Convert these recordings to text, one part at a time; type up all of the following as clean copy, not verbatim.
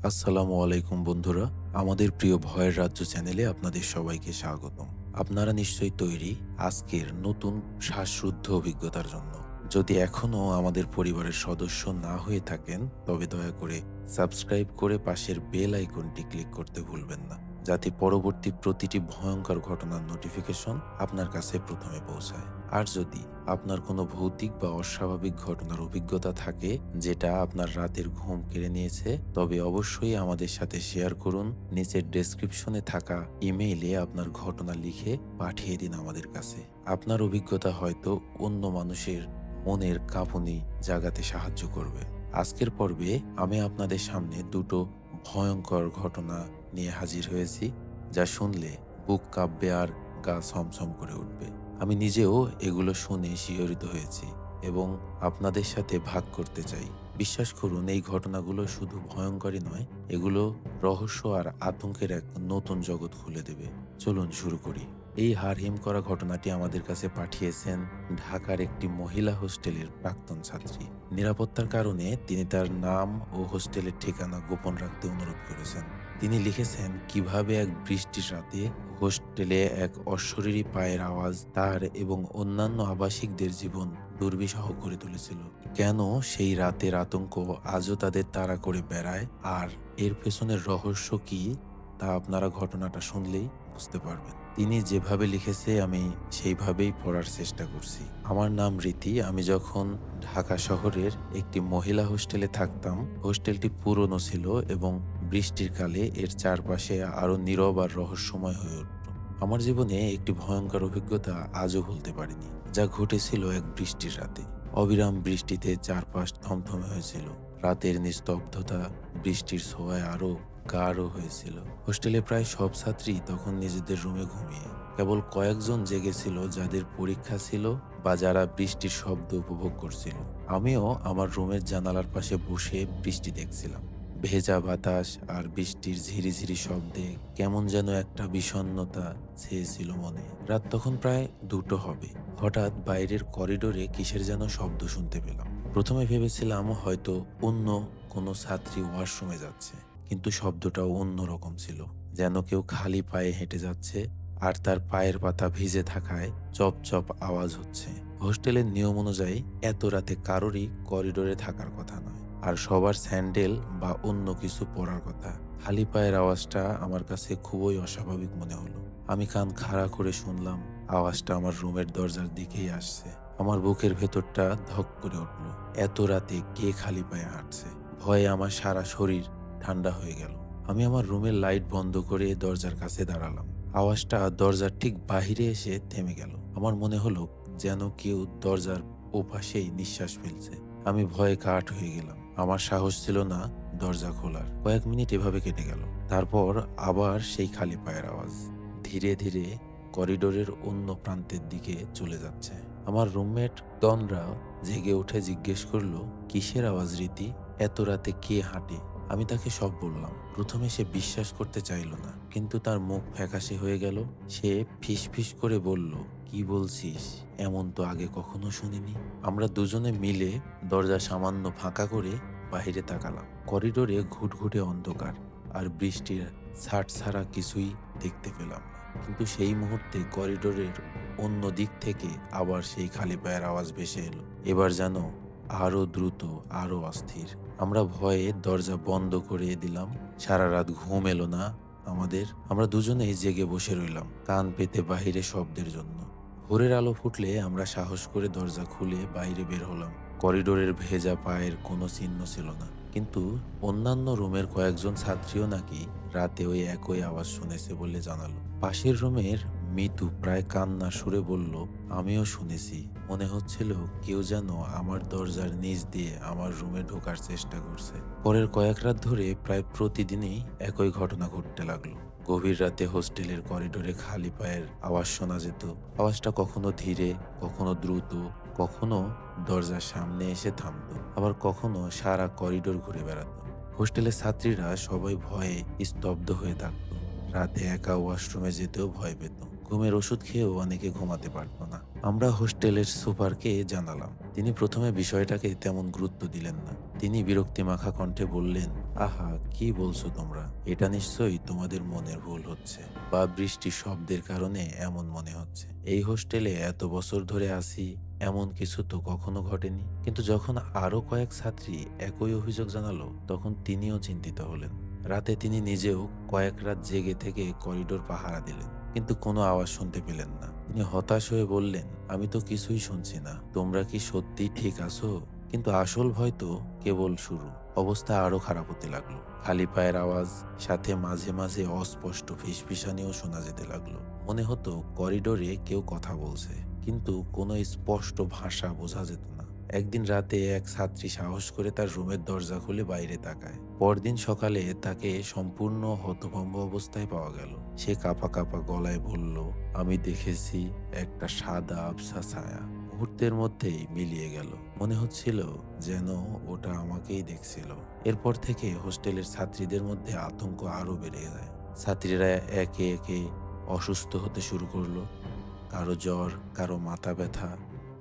আসসালামু আলাইকুম বন্ধুরা, আমাদের প্রিয় ভয়ের রাজ্য চ্যানেলে আপনাদের সবাইকে স্বাগতম। আপনারা নিশ্চয়ই তৈরি আজকের নতুন শ্বাসরুদ্ধ অভিজ্ঞতার জন্য। যদি এখনও আমাদের পরিবারের সদস্য না হয়ে থাকেন, তবে দয়া করে সাবস্ক্রাইব করে পাশের বেল আইকনটি ক্লিক করতে ভুলবেন না, যাতে পরবর্তী প্রতিটি ভয়ঙ্কর ঘটনার নোটিফিকেশন আপনার কাছে প্রথমে পৌঁছায়। আর যদি আপনার কোনো ভৌতিক বা অস্বাভাবিক ঘটনার অভিজ্ঞতা থাকে যেটা আপনার রাতের ঘুম কেড়ে নিয়েছে, তবে অবশ্যই আমাদের সাথে শেয়ার করুন। নিচের ডেসক্রিপশনে থাকা ইমেইলে আপনার ঘটনা লিখে পাঠিয়ে দিন আমাদের কাছে। আপনার অভিজ্ঞতা হয়তো অন্য মানুষের মনের কাঁপুনি জাগাতে সাহায্য করবে। আজকের পর্বে আমি আপনাদের সামনে দুটো ভয়ঙ্কর ঘটনা নিয়ে হাজির হয়েছি, যা শুনলে বুক কাঁপবে আর গা ছমছম করে উঠবে। আমি নিজেও এগুলো শুনে শিহরিত হয়েছি এবং আপনাদের সাথে ভাগ করতে চাই। বিশ্বাস করুন, এই ঘটনাগুলো শুধু ভয়ঙ্করই নয়, এগুলো রহস্য আর আতঙ্কের এক নতুন জগৎ খুলে দেবে। চলুন শুরু করি। এই হারহিম করা ঘটনাটি আমাদের কাছে পাঠিয়েছেন ঢাকার একটি মহিলা হোস্টেলের প্রাক্তন ছাত্রী। নিরাপত্তার কারণে তিনি তার নাম ও হোস্টেলের ঠিকানা গোপন রাখতে অনুরোধ করেছেন। তিনি লিখেছেন কিভাবে এক বৃষ্টির রাতে হোস্টেলে এক অশরীরী পায়ের আওয়াজ তার এবং অন্যান্য আবাসিকদের জীবন দুর্বিষহ করে তুলেছিল। কেন সেই রাতের আতঙ্ক আজও তাদের তাড়া করে বেড়ায়, আর এর পেছনের রহস্য কি, তা আপনারা ঘটনাটা শুনলেই বুঝতে পারবেন। তিনি যেভাবে লিখেছে আমি সেইভাবেই পড়ার চেষ্টা করছি। আমার নাম রীতি। আমি যখন ঢাকা শহরের একটি মহিলা হোস্টেলে থাকতাম, হোস্টেলটি পুরনো ছিল এবং বৃষ্টির কালে এর চারপাশে আরো নীরব আর রহস্যময় হয়ে উঠত। আমার জীবনে একটি ভয়ঙ্কর অভিজ্ঞতা আজও ভুলতে পারিনি, যা ঘটেছিল এক বৃষ্টির রাতে। অবিরাম বৃষ্টিতে চারপাশ থমথমে হয়েছিল। রাতের নিস্তব্ধতা বৃষ্টির ছোঁয়ায় আরো গাঢ় হয়েছিল। হোস্টেলে প্রায় সব ছাত্রী তখন নিজেদের রুমে ঘুমিয়ে, কেবল কয়েকজন জেগেছিল যাদের পরীক্ষা ছিল বা যারা বৃষ্টির শব্দ উপভোগ করছিল। আমিও আমার রুমের জানালার পাশে বসে বৃষ্টি দেখছিলাম। ভেজা বাতাস আর বৃষ্টির ঝিরিঝিরি শব্দে কেমন যেন একটা বিষণ্ণতা ছেয়েছিল মনে। রাত তখন প্রায় 2টো হবে। হঠাৎ বাইরের করিডোরে কিসের যেন শব্দ শুনতে পেলাম। প্রথমে ভেবেছিলাম হয়তো অন্য কোনো ছাত্রী ওয়াশরুমে যাচ্ছে, কিন্তু শব্দটাও অন্যরকম ছিল। যেন কেউ খালি পায়ে হেঁটে যাচ্ছে আর তার পায়ের পাতা ভিজে থাকায় চপ চপ আওয়াজ হচ্ছে। হোস্টেলের নিয়ম অনুযায়ী এত রাতে কারোরই করিডোরে থাকার কথা নয়, আর সবার স্যান্ডেল বা অন্য কিছু পরার কথা। খালি পায়ের আওয়াজটা আমার কাছে খুবই অস্বাভাবিক মনে হলো। আমি কান খাড়া করে শুনলাম। আওয়াজটা আমার রুমের দরজার দিকেই আসছে। আমার বুকের ভেতরটা ধক করে উঠল। এত রাতে কে খালি পায়ে হাঁটছে? ভয়ে আমার সারা শরীর ঠান্ডা হয়ে গেল। আমি আমার রুমের লাইট বন্ধ করে দরজার কাছে দাঁড়ালাম। আওয়াজটা দরজার ঠিক বাহিরে এসে থেমে গেল। আমার মনে হলো যেন কেউ দরজার ওপাশেই নিঃশ্বাস ফেলছে। আমি ভয়ে কাঠ হয়ে গেলাম। আমার সাহস ছিল না দরজা খোলার। কয়েক মিনিট এভাবে কেটে গেল। তারপর আবার সেই খালি পায়ের আওয়াজ ধীরে ধীরে করিডোরের অন্য প্রান্তের দিকে চলে যাচ্ছে। আমার রুমমেট তনরা জেগে উঠে জিজ্ঞেস করলো, কিসের আওয়াজ রীতি? এত রাতে কে হাঁটে? আমি তাকে সব বললাম। প্রথমে সে বিশ্বাস করতে চাইল না, কিন্তু তার মুখ ফ্যাকাশে হয়ে গেল। সে ফিসফিস করে বলল, কি বলছিস? এমন তো আগে কখনো শুনিনি। আমরা দুজনে মিলে দরজা সামান্য ফাঁকা করে বাহিরে তাকালাম। করিডোরে ঘুটঘুটে অন্ধকার আর বৃষ্টির ছাট ছাড়া কিছুই দেখতে পেলাম না। কিন্তু সেই মুহূর্তে করিডোরের অন্য দিক থেকে আবার সেই খালি পায়ের আওয়াজ ভেসে এলো। এবার যেন আরো দ্রুত, আরো অস্থির। আমরা ভয়ে দরজা বন্ধ করে দিলাম। সারা রাত ঘুম এলো না আমাদের। আমরা দুজনেই জেগে বসে রইলাম, কান পেতে বাহিরে শব্দের জন্য। ভোরের আলো ফুটলে আমরা সাহস করে দরজা খুলে বাইরে বের হলাম। করিডোরের ভেজা পায়ের কোনো চিহ্ন ছিল না, কিন্তু অন্যান্য রুমের কয়েকজন ছাত্রীও নাকি রাতে ওই একই আওয়াজ শুনেছে বলে জানালো। পাশের রুমের মিতু প্রায় কান্নার সুরে বলল, আমিও শুনেছি। মনে হচ্ছিল কেউ যেন আমার দরজার নিচ দিয়ে আমার রুমে ঢোকার চেষ্টা করছে। পরের কয়েক রাত ধরে প্রায় প্রতিদিনই একই ঘটনা ঘটতে লাগলো। গভীর রাতে হোস্টেলের করিডোরে খালি পায়ের আওয়াজ শোনা যেত। আওয়াজটা কখনো ধীরে, কখনো দ্রুত, কখনো দরজার সামনে এসে থামতো, আবার কখনো সারা করিডোর ঘুরে বেড়াতো। হোস্টেলের ছাত্রীরা সবাই ভয়ে স্তব্ধ হয়ে থাকতো। রাতে একা ওয়াশরুমে যেতেও ভয় পেত। ঘুমের ওষুধ খেয়েও অনেকে ঘুমাতে পারতো না। আমরা হোস্টেলের সুপারকে জানালাম। তিনি প্রথমে বিষয়টাকে তেমন গুরুত্ব দিলেন না। তিনি বিরক্তিমাখা কণ্ঠে বললেন, আহা, কি বলছো তোমরা? এটা নিশ্চয়ই তোমাদের মনের ভুল হচ্ছে, বা বৃষ্টির শব্দের কারণে এমন মনে হচ্ছে। এই হোস্টেলে এত বছর ধরে আছি, এমন কিছু তো কখনো ঘটেনি। কিন্তু যখন আরো কয়েক ছাত্রী একই অভিযোগ জানালো, তখন তিনিও চিন্তিত হলেন। রাতে তিনি নিজেও কয়েক রাত জেগে থেকে করিডোর পাহারা দিলেন, কিন্তু কোনো আওয়াজ শুনতে পেলেন না। তিনি হতাশ হয়ে বললেন, আমি তো কিছুই শুনছি না, তোমরা কি সত্যি ঠিক আছো? কিন্তু আসল ভয় তো কেবল শুরু। অবস্থা আরো খারাপ হতে লাগলো। খালি পায়ের আওয়াজ, সাথে মাঝে মাঝে অস্পষ্ট ফিসফিসানিও শোনা যেতে লাগলো। মনে হতো করিডোরে কেউ কথা বলছে, কিন্তু কোনো স্পষ্ট ভাষা বোঝা যেত না। একদিন রাতে এক ছাত্রী সাহস করে তার রুমের দরজা খুলে বাইরে তাকায়। পরদিন সকালে তাকে সম্পূর্ণ হতভম্ব অবস্থায় পাওয়া গেল। সে কাঁপা কাঁপা গলায় বলল, আমি দেখেছি একটা সাদা আবছা ছায়া। মুহূর্তের মধ্যেই মিলিয়ে গেল। মনে হচ্ছিল যেন ওটা আমাকেই দেখছিল। এরপর থেকে হোস্টেলের ছাত্রীদের মধ্যে আতঙ্ক আরো বেড়ে যায়। ছাত্রীরা একে একে অসুস্থ হতে শুরু করলো। কারো জ্বর, কারো মাথা ব্যথা,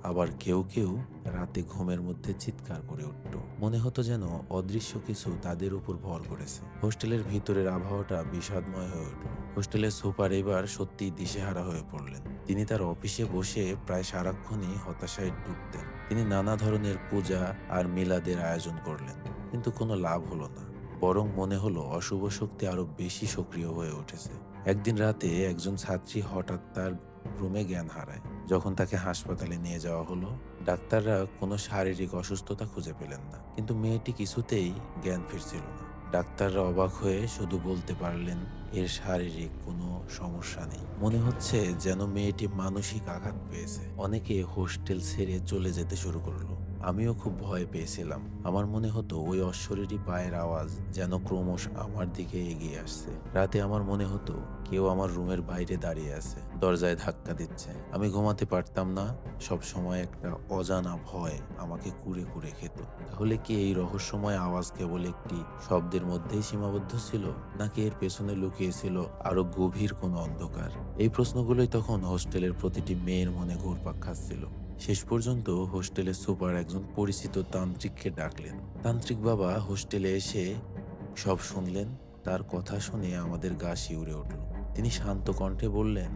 আবার কেউ কেউ রাতে ঘুমের মধ্যে চিৎকার করে উঠত। মনে হতো যেন অদৃশ্য কিছু তাদের উপর ভর করেছে। হোস্টেলের ভিতরের আবহাওয়াটা বিষাদময় হয়ে উঠল। হোস্টেলের সুপার এবার সত্যি দিশেহারা হয়ে পড়লেন। তিনি তার অফিসে বসে প্রায় সারাক্ষণই হতাশায় ডুবতেন। তিনি নানা ধরনের পূজা আর মিলাদের আয়োজন করলেন, কিন্তু কোনো লাভ হলো না। বরং মনে হলো অশুভ শক্তি আরো বেশি সক্রিয় হয়ে উঠেছে। একদিন রাতে একজন ছাত্রী হঠাৎ তার রুমে জ্ঞান হারায়। যখন তাকে হাসপাতালে নিয়ে যাওয়া হলো, ডাক্তাররা কোনো শারীরিক অসুস্থতা খুঁজে পেলেন না, কিন্তু মেয়েটি কিছুতেই জ্ঞান ফিরছিল না। ডাক্তাররা অবাক হয়ে শুধু বলতে পারলেন, এর শারীরিক কোনো সমস্যা নেই। মনে হচ্ছে যেন মেয়েটি মানসিক আঘাত পেয়েছে। অনেকে হোস্টেল ছেড়ে চলে যেতে শুরু করলো। আমিও খুব ভয় পেয়েছিলাম। আমার মনে হতো ওই অশরীরী পায়ের আওয়াজ যেন ক্রমশ আমার দিকে এগিয়ে আসছে। রাতে আমার মনে হতো কেউ আমার রুমের বাইরে দাঁড়িয়ে আছে, দরজায় ধাক্কা দিচ্ছে। আমি ঘুমাতে পারতাম না। সব সময় একটা অজানা ভয় আমাকে কুরে কুরে খেত। তাহলে কি এই রহস্যময় আওয়াজ কেবল একটি শব্দের মধ্যেই সীমাবদ্ধ ছিল, নাকি এর পেছনে লুকিয়েছিল আরো গভীর কোনো অন্ধকার? এই প্রশ্নগুলোই তখন হোস্টেলের প্রতিটি মেয়ের মনে ঘুরপাক খাচ্ছিল। শেষ পর্যন্ত হোস্টেলের সুপার একজন পরিচিত তান্ত্রিককে ডাকলেন। তান্ত্রিক বাবা হোস্টেলে এসে সব শুনলেন। তার কথা শুনে আমাদের গা শিউরে উঠল। তিনি শান্ত কণ্ঠে বললেন,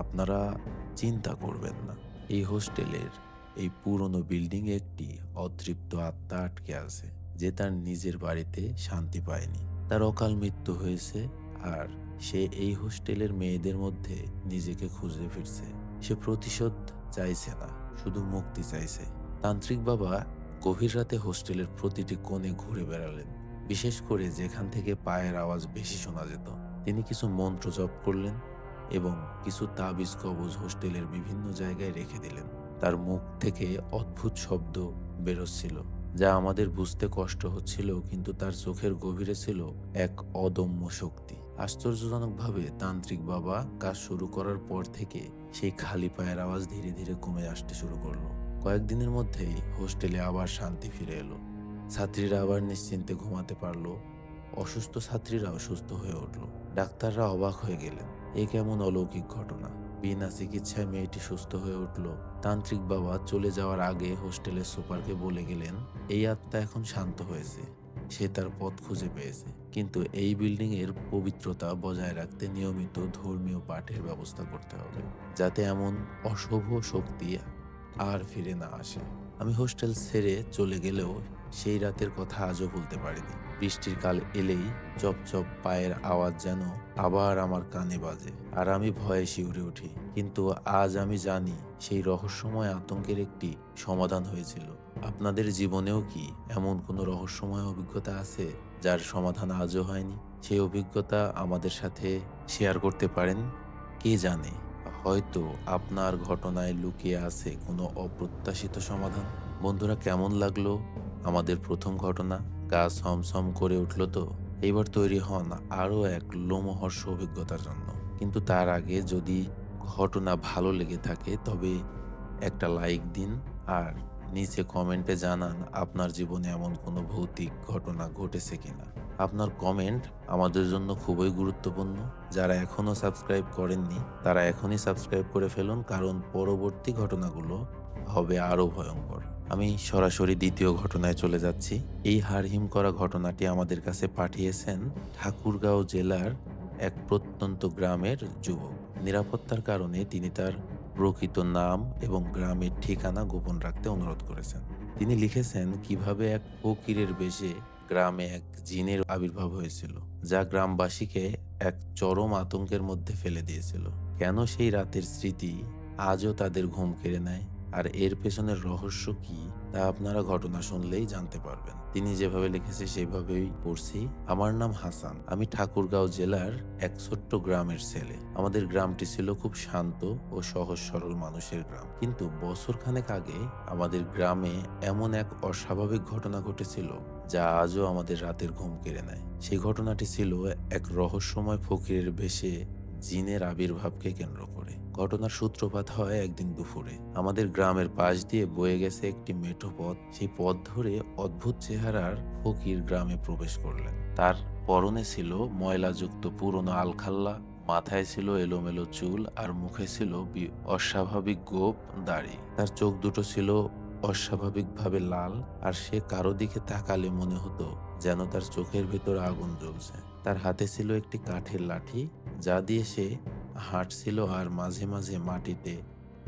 আপনারা চিন্তা করবেন না। এই হোস্টেলের এই পুরনো বিল্ডিং এ একটি অতৃপ্ত আত্মা আটকে আছে, যে তার নিজের বাড়িতে শান্তি পায়নি। তার অকাল মৃত্যু হয়েছে, আর সে এই হোস্টেলের মেয়েদের মধ্যে নিজেকে খুঁজে ফিরছে। সে প্রতিশোধ চাইছে না, শুধু মুক্তি চাইছে। তান্ত্রিক বাবা গভীর রাতে হোস্টেলের প্রতিটি কোণে ঘুরে বেড়ালেন, বিশেষ করে যেখান থেকে পায়ের আওয়াজ বেশি শোনা যেত। তিনি কিছু মন্ত্র জপ করলেন এবং কিছু তাবিজ কবজ হোস্টেলের বিভিন্ন জায়গায় রেখে দিলেন। তার মুখ থেকে অদ্ভুত শব্দ বেরোচ্ছিল, যা আমাদের বুঝতে কষ্ট হচ্ছিল, কিন্তু তার চোখের গভীরে ছিল এক অদম্য শক্তি। আশ্চর্যজনকভাবে তান্ত্রিক বাবা কাজ শুরু করার পর থেকে সেই খালি পায়ের আওয়াজ ধীরে ধীরে কমে আসতে শুরু করলো। কয়েকদিনের মধ্যেই হোস্টেলে আবার শান্তি ফিরে এলো। ছাত্রীরা আবার নিশ্চিন্তে ঘুমাতে পারলো। অসুস্থ ছাত্রীরাও সুস্থ হয়ে উঠল। ডাক্তাররা অবাক হয়ে গেলেন, এ কেমন অলৌকিক ঘটনা! বিনা চিকিৎসায় মেয়েটি সুস্থ হয়ে উঠল। তান্ত্রিক বাবা চলে যাওয়ার আগে হোস্টেলের সুপারকে বলে গেলেন, এই আত্মা এখন শান্ত হয়েছে, সে তার পথ খুঁজে পেয়েছে। কিন্তু এই বিল্ডিং এর পবিত্রতা বজায় রাখতে নিয়মিত ধর্মীয় পাঠের ব্যবস্থা করতে হবে, যাতে এমন অশুভ শক্তি আর ফিরে না আসে। আমি হোস্টেল ছেড়ে চলে গেলেও সেই রাতের কথা আজও ভুলতে পারিনি। বৃষ্টির কাল এলেই চপ পায়ের আওয়াজ যেন আবার আমার কানে বাজে, আর আমি ভয়ে শিউরে উঠি। কিন্তু আজ আমি জানি সেই রহস্যময় আতঙ্কের একটি সমাধান হয়েছিল। আপনাদের জীবনেও কি এমন কোনো রহস্যময় অভিজ্ঞতা আছে যার সমাধান আজও হয়নি? সেই অভিজ্ঞতা আমাদের সাথে শেয়ার করতে পারেন। কে জানে, হয়তো আপনার ঘটনায় লুকিয়ে আছে কোনো অপ্রত্যাশিত সমাধান। বন্ধুরা, কেমন লাগলো আমাদের প্রথম ঘটনা? গা ছমছম করে উঠল তো? এইবার তৈরি হন আরও এক লোমহর্ষ অভিজ্ঞতার জন্য। কিন্তু তার আগে যদি ঘটনা ভালো লেগে থাকে তবে একটা লাইক দিন, আর নিচে কমেন্টে জানান আপনার জীবনে এমন কোনো ভৌতিক ঘটনা ঘটেছে কিনা। আপনার কমেন্ট আমাদের জন্য খুবই গুরুত্বপূর্ণ। যারা এখনো সাবস্ক্রাইব করেননি তারা এখনই সাবস্ক্রাইব করে ফেলুন, কারণ পরবর্তী ঘটনাগুলো হবে আরো ভয়ঙ্কর। আমি সরাসরি দ্বিতীয় ঘটনায় চলে যাচ্ছি। এই হাড়হিম করা ঘটনাটি আমাদের কাছে পাঠিয়েছেন ঠাকুরগাঁও জেলার এক প্রত্যন্ত গ্রামের যুবক। নিরাপত্তার কারণে তিনি তার প্রকৃত নাম এবং গ্রামের ঠিকানা গোপন রাখতে অনুরোধ করেছেন। তিনি লিখেছেন কিভাবে এক ফকিরের বেশে গ্রামে এক জিনের আবির্ভাব হয়েছিল, যা গ্রামবাসীকে এক চরম আতঙ্কের মধ্যে ফেলে দিয়েছিল। কেন সেই রাতের স্মৃতি আজও তাদের ঘুম কেড়ে নেয়, আর এর পেছনের রহস্য কি, তা আপনারা ঘটনা শুনলেই জানতে পারবেন। তিনি যেভাবে লিখেছে সেভাবেই পড়ছি। আমার নাম হাসান। আমি ঠাকুরগাঁও জেলার এক ছোট্ট গ্রামের ছেলে। আমাদের গ্রামটি ছিল খুব শান্ত ও সহজ সরল মানুষের গ্রাম। কিন্তু বছরখানেক আগে আমাদের গ্রামে এমন এক অস্বাভাবিক ঘটনা ঘটেছিল যা আজও আমাদের রাতের ঘুম কেড়ে নেয়। সেই ঘটনাটি ছিল এক রহস্যময় ফকিরের বেশে জিনের আবির্ভাবকে কেন্দ্র করে। ঘটনার সূত্রপাত হয় একদিন দুপুরে। আমাদের গ্রামের পাশ দিয়ে বয়ে গেছে একটি মেঠো পথ। সেই পথ ধরে অদ্ভুত চেহারার ফকির গ্রামে প্রবেশ করলেন। তার পরনে ছিল ময়লাযুক্ত পুরনো আলখাল্লা, মাথায় ছিল এলোমেলো চুল, আর মুখে ছিল অস্বাভাবিক গোঁফ দাড়ি। তার চোখ দুটো ছিল অস্বাভাবিকভাবে লাল, আর সে কারো দিকে তাকালে মনে হতো যেন তার চোখের ভেতর আগুন জ্বলছে। তার হাতে ছিল একটি কাঠের লাঠি, যা দিয়ে সে হাঁটছিল আর মাঝে মাঝে মাটিতে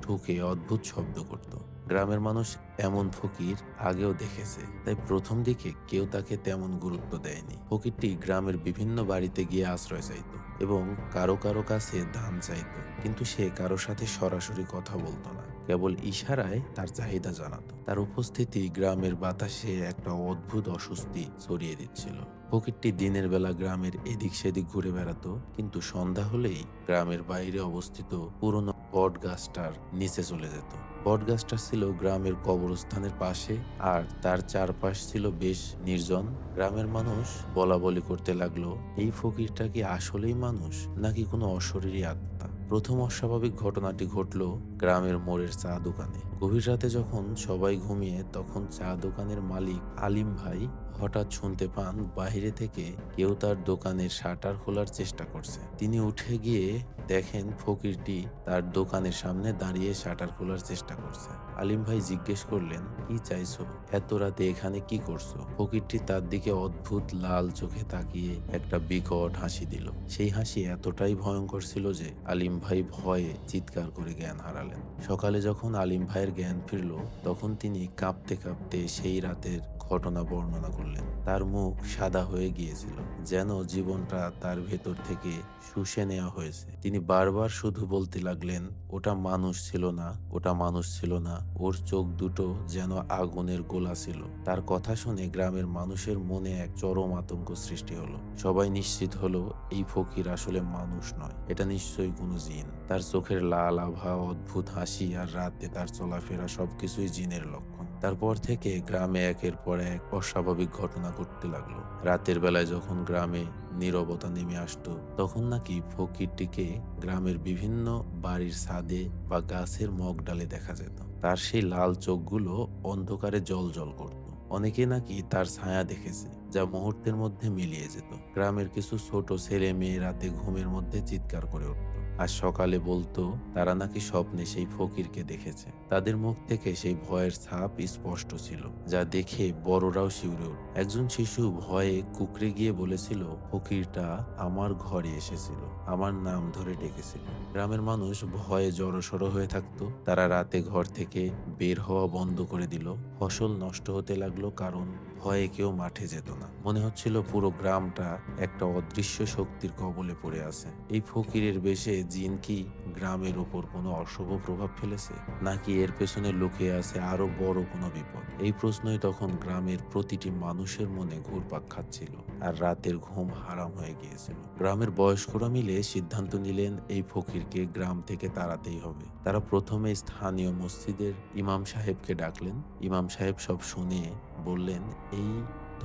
ঠুকে অদ্ভুত শব্দ করত। গ্রামের মানুষ এমন ফকির আগেও দেখেছে, তাই প্রথম দিকে কেউ তাকে তেমন গুরুত্ব দেয়নি। ফকিরটি গ্রামের বিভিন্ন বাড়িতে গিয়ে আশ্রয় চাইত এবং কারো কারো কাছে ধান চাইত, কিন্তু সে কারো সাথে সরাসরি কথা বলতো না, কেবল ইশারায় তার চাহিদা জানাতো। তার উপস্থিতি গ্রামের বাতাসে একটা অদ্ভুত অস্বস্তি ছড়িয়ে দিচ্ছিল। ফকিরটি দিনের বেলা গ্রামের এদিক সেদিক ঘুরে বেড়াতো, কিন্তু সন্ধ্যা হলেই গ্রামের বাইরে অবস্থিত পুরনো বট গাছটার নিচে চলে যেত। বট গাছটা ছিল গ্রামের কবরস্থানের পাশে, আর তার চারপাশ ছিল বেশ নির্জন। গ্রামের মানুষ বলা বলি করতে লাগলো, এই ফকিরটা কি আসলেই মানুষ নাকি কোনো অশরীরী আত্মা। প্রথম অস্বাভাবিক ঘটনাটি ঘটল গ্রামের মোড়ের চা দোকানে। গভীর রাতে যখন সবাই ঘুমিয়ে, তখন চা দোকানের মালিক আলিম ভাই হঠাৎ শুনতে পান বাইরে থেকে কেউ তার দোকানের শাটার খোলার চেষ্টা করছে। তিনি উঠে গিয়ে দেখেন ফকিরটি তার দোকানের সামনে দাঁড়িয়ে শাটার খোলার চেষ্টা করছে। আলিম ভাই জিজ্ঞেস করলেন, কি চাইছো? এত রাতে এখানে কি করছো? ফকিরটি তার দিকে অদ্ভুত লাল চোখে তাকিয়ে একটা বিকট হাসি দিল। সেই হাসি এতটাই ভয়ঙ্কর ছিল যে আলিম ভাই ভয়ে চিৎকার করে জ্ঞান হারালেন। সকালে যখন আলিম ভাইয়ের জ্ঞান ফিরল, তখন তিনি কাঁপতে কাঁপতে সেই রাতের ঘটনা বর্ণনা করলেন। তার মুখ সাদা হয়ে গিয়েছিল, যেন জীবনটা তার ভেতর থেকে শুষে নেওয়া হয়েছে। তিনি বারবার শুধু বলতে লাগলেন, ওটা মানুষ ছিল না, ওটা মানুষ ছিল না, ওর চোখ দুটো যেন আগুনের গোলা ছিল। তার কথা শুনে গ্রামের মানুষের মনে এক চরম আতঙ্ক সৃষ্টি হলো। সবাই নিশ্চিত হলো এই ফকির আসলে মানুষ নয়, এটা নিশ্চয়ই কোনো জিন। তার চোখের লাল আভা, অদ্ভুত হাসি আর রাতে তার চলাফেরা সবকিছুই জিনের লক্ষণ। তারপর থেকে গ্রামে একের পর এক অস্বাভাবিক ঘটনা ঘটতে লাগলো। রাতের বেলায় যখন গ্রামে নীরবতা নেমে আসতো, তখন নাকি ফকিরটিকে গ্রামের বিভিন্ন বাড়ির ছাদে বা গাছের মগ ডালে দেখা যেত। তার সেই লাল চোখগুলো অন্ধকারে জ্বলজ্বল করত। অনেকে নাকি তার ছায়া দেখেছে, যা মুহূর্তের মধ্যে মিলিয়ে যেত। গ্রামের কিছু ছোট ছেলে মেয়ে রাতে ঘুমের মধ্যে চিৎকার করে উঠত, আর সকালে বলতো তারা নাকি স্বপ্নে সেই ফকিরকে দেখেছে। তাদের মুখ থেকে সেই ভয়ের ছাপ স্পষ্ট ছিল, যা দেখে বড়রাও শিউরে উঠল। একজন শিশু ভয়ে কুকড়ে গিয়ে বলেছিল, ফকিরটা আমার ঘরে এসেছিল, আমার নাম ধরে ডেকেছিল। গ্রামের মানুষ ভয়ে জড়সড় হয়ে থাকতো। তারা রাতে ঘর থেকে বের হওয়া বন্ধ করে দিল। ফসল নষ্ট হতে লাগলো, কারণ ভয়ে কেউ মাঠে যেত না। মনে হচ্ছিল পুরো গ্রামটা একটা অদৃশ্য শক্তির কবলে পড়ে আছে। এই ফকিরের বেশে জিন কি গ্রামের ওপর কোনো অশুভ প্রভাব ফেলেছে, নাকি এর পেছনে লুকিয়ে আছে আরো বড় কোনো বিপদ? এই প্রশ্নই তখন গ্রামের প্রতিটি মানুষের মনে ঘুরপাক খাচ্ছিল, আর রাতের ঘুম হারাম হয়ে গিয়েছিল। গ্রামের বয়স্করা মিলে সিদ্ধান্ত নিলেন এই ফকিরকে গ্রাম থেকে তাড়াতেই হবে। তারা প্রথমে স্থানীয় মসজিদের ইমাম সাহেবকে ডাকলেন। ইমাম সাহেব সব শুনে বললেন, এই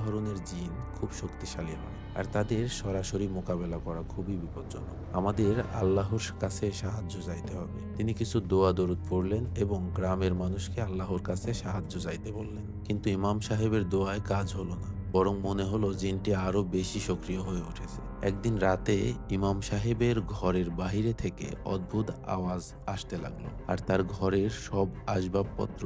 ধরনের জিন খুব শক্তিশালী হয়, আর তাদের সরাসরি মোকাবেলা করা খুবই বিপজ্জনক। আমাদের আল্লাহর কাছে সাহায্য চাইতে হবে। তিনি কিছু দোয়া দরুদ পড়লেন এবং গ্রামের মানুষকে আল্লাহর কাছে সাহায্য চাইতে বললেন। কিন্তু ইমাম সাহেবের দোয়ায় কাজ হলো না। বরং মনে হলো জিনটি আরো বেশি সক্রিয় হয়ে উঠেছে। একদিন রাতে ইমাম সাহেবের ঘরের বাহিরে থেকে অদ্ভুত আওয়াজ আসতে লাগলো, আর তার ঘরের সব আসবাবপত্র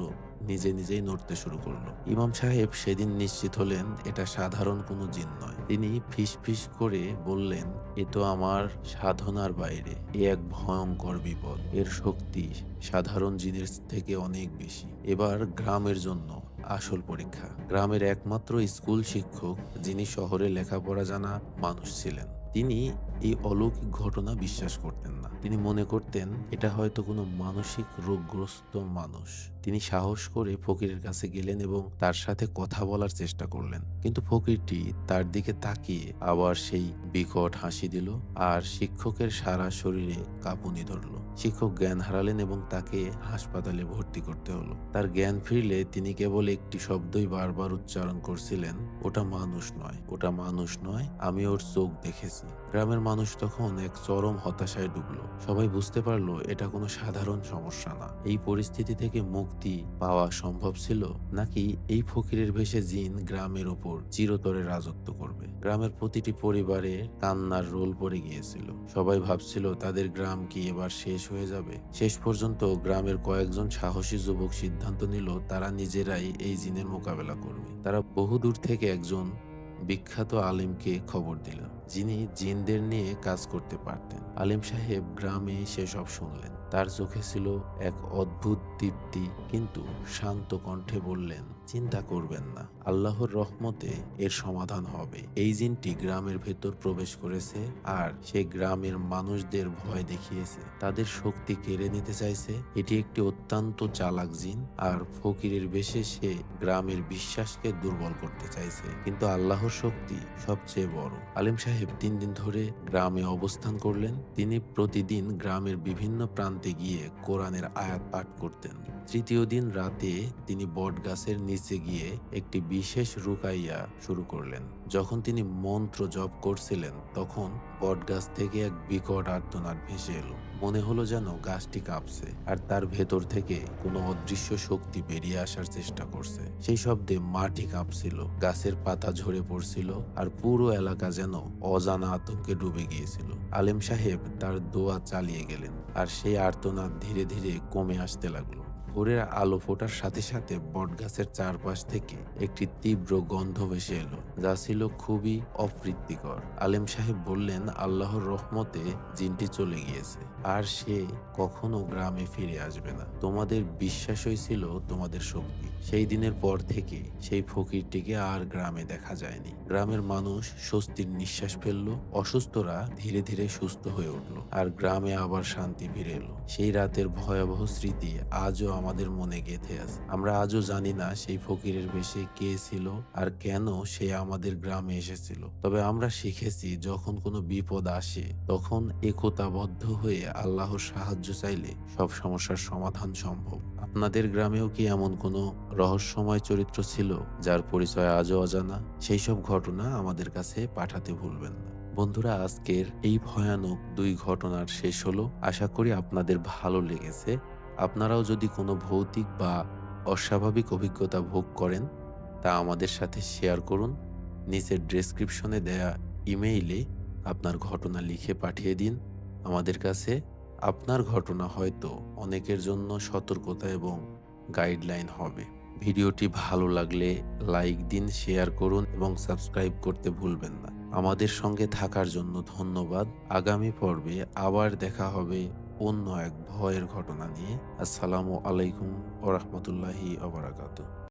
নিজে নিজেই নড়তে শুরু করলো। ইমাম সাহেব সেদিন নিশ্চিত হলেন এটা সাধারণ কোনো জিন নয়। তিনি ফিস ফিস করে বললেন, এ তো আমার সাধনার বাইরে, এ এক ভয়ঙ্কর বিপদ। এর শক্তি সাধারণ জিনের থেকে অনেক বেশি। এবার গ্রামের জন্য আসল পরীক্ষা। গ্রামের একমাত্র স্কুল শিক্ষক, যিনি শহরে লেখাপড়া জানা মানুষ ছিলেন, তিনি এই অলৌকিক ঘটনা বিশ্বাস করতেন না। তিনি মনে করতেন এটা হয়তো কোনো মানসিক রোগগ্রস্ত মানুষ। তিনি সাহস করে ফকিরের কাছে গেলেন এবং তার সাথে কথা বলার চেষ্টা করলেন। কিন্তু ফকিরটি তার দিকে তাকিয়ে আবার সেই বিকট হাসি দিল, আর শিক্ষকের সারা শরীরে কাঁপুনি ধরল। শিক্ষক জ্ঞান হারালেন এবং তাকে হাসপাতালে ভর্তি করতে হলো। তার জ্ঞান ফিরলে তিনি কেবল একটি শব্দই বারবার উচ্চারণ করছিলেন, ওটা মানুষ নয়, ওটা মানুষ নয়, আমি ওর চোখ দেখেছি। গ্রামের মানুষ তখন এক চরম হতাশায় ডুবলো। সবাই বুঝতে পারলো এটা কোনো সাধারণ সমস্যা না। এই পরিস্থিতি থেকে মুক্তি পাওয়া সম্ভব ছিল, নাকি এই ফকিরের বেশে জিন গ্রামের ওপর চিরতরে রাজত্ব করবে। গ্রামের প্রতিটি পরিবারে কান্নার রোল পড়ে গিয়েছিল। সবাই ভাবছিল তাদের গ্রাম কি এবার শেষ হয়ে যাবে। শেষ পর্যন্ত গ্রামের কয়েকজন সাহসী যুবক সিদ্ধান্ত নিল তারা নিজেরাই এই জিনের মোকাবেলা করবে। তারা বহুদূর থেকে একজন বিখ্যাত আলিমকে খবর দিল, যিনি জিনদের নিয়ে কাজ করতে পারতেন। আলিম সাহেব গ্রামে এসে সব শুনলেন। তার চোখে ছিল এক অদ্ভুত দীপ্তি, কিন্তু শান্ত কণ্ঠে বললেন, চিন্তা করবেন না, আল্লাহর রহমতে এর সমাধান হবে। এই জিনটি গ্রামের ভেতর প্রবেশ করেছে, আর সে গ্রামের মানুষদের ভয় দেখিয়েছে, তাদের শক্তি কেড়ে নিতে চাইছে। এটি একটি অত্যন্ত চালাক জিন, আর ফকিরের বেশে সে গ্রামের বিশ্বাসকে দুর্বল করতে চাইছে। কিন্তু আল্লাহর শক্তি সবচেয়ে বড়। আলিম সাহেব 3 দিন ধরে গ্রামে অবস্থান করলেন। তিনি প্রতিদিন গ্রামের বিভিন্ন প্রান্তে গিয়ে কোরআনের আয়াত পাঠ করতেন। তৃতীয় দিন রাতে তিনি বট গাছের নিচে গিয়ে একটি বিশেষ রুকাইয়া শুরু করলেন। যখন তিনি মন্ত্র জপ করছিলেন, তখন বট গাছ থেকে এক বিকট আর্তনাদ ভেসে এলো। মনে হলো যেন গাছটি কাঁপছে, আর তার ভেতর থেকে কোনো অদৃশ্য শক্তি বেরিয়ে আসার চেষ্টা করছে। সেই শব্দে মাটি কাঁপছিল, গাছের পাতা ঝরে পড়ছিল, আর পুরো এলাকা যেন অজানা আতঙ্কে ডুবে গিয়েছিল। আলেম সাহেব তার দোয়া চালিয়ে গেলেন, আর সেই আর্তনাদ ধীরে ধীরে কমে আসতে লাগলো। ভোরের আলো ফোটার সাথে সাথে বটগাছের চারপাশ থেকে একটি তীব্র গন্ধ ভেসে এলো, যা ছিল খুবই অপ্রীতিকর। আলেম সাহেব বললেন, আল্লাহর রহমতে জিনটি চলে গিয়েছে, আর সে কখনো গ্রামে ফিরে আসবে না। তোমাদের বিশ্বাসই ছিল তোমাদের শক্তি। সেই দিনের পর থেকে সেই ফকিরটিকে আর গ্রামে দেখা যায়নি। গ্রামের মানুষ স্বস্তির নিঃশ্বাস ফেললো, অসুস্থরা ধীরে ধীরে সুস্থ হয়ে উঠল, আর গ্রামে আবার শান্তি ফিরে এলো। সেই রাতের ভয়াবহ স্মৃতি আজও আমাদের মনে গেঁথে আছে। আমরা আজও জানি না সেই ফকিরের বেশে কে ছিল আর কেন সে আমাদের গ্রামে এসেছিল। তবে আমরা শিখেছি, যখন কোনো বিপদ আসে তখন একতাবদ্ধ হয়ে আল্লাহর সাহায্য চাইলে সব সমস্যার সমাধান সম্ভব। আপনাদের গ্রামেও কি এমন কোনো রহস্যময় চরিত্র ছিল যার পরিচয় আজও অজানা? সেই সব ঘটনা আমাদের কাছে পাঠাতে ভুলবেন না। বন্ধুরা, আজকের এই ভয়ানক 2 ঘটনার শেষ হলো। আশা করি আপনাদের ভালো লেগেছে। আপনারাও যদি কোনো ভৌতিক বা অস্বাভাবিক অভিজ্ঞতা ভোগ করেন, তা আমাদের সাথে শেয়ার করুন। নিচের ডেসক্রিপশনে দেয়া ইমেইলে আপনার ঘটনা লিখে পাঠিয়ে দিন আমাদের কাছে। আপনার ঘটনা হয়তো অনেকের জন্য সতর্কতা এবং গাইডলাইন হবে। ভিডিওটি ভালো লাগলে লাইক দিন, শেয়ার করুন এবং সাবস্ক্রাইব করতে ভুলবেন না। আমাদের সঙ্গে থাকার জন্য ধন্যবাদ। আগামী পর্বে আবার দেখা হবে অন্য এক ভয়ের ঘটনা নিয়ে। আসসালামু আলাইকুম ওয়া রাহমাতুল্লাহি ওয়া বারাকাতুহু।